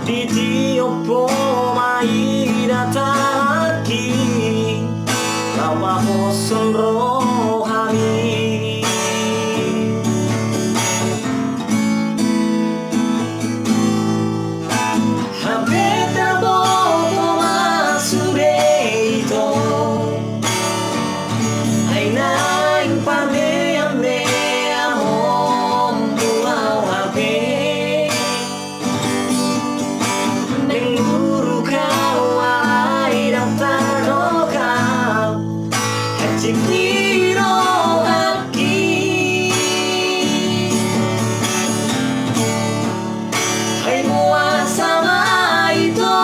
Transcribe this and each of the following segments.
Di opo maidataki lawa hosun rohani. Habeta boto masureito ay naing pame-ame among buaw habe. Nenguru kau ay daftar kau hajipiro aki ay muasama ito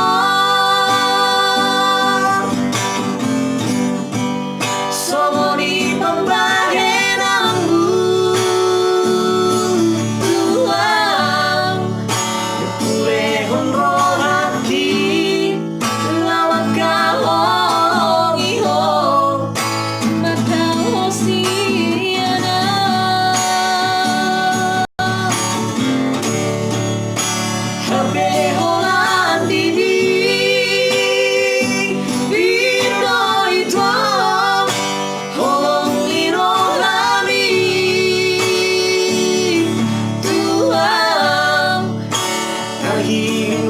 somoni pambahe ng buwan purehon rohati lawat kahong iho matahosiana habeholan didi bino ito holong irohami Tuhan kahing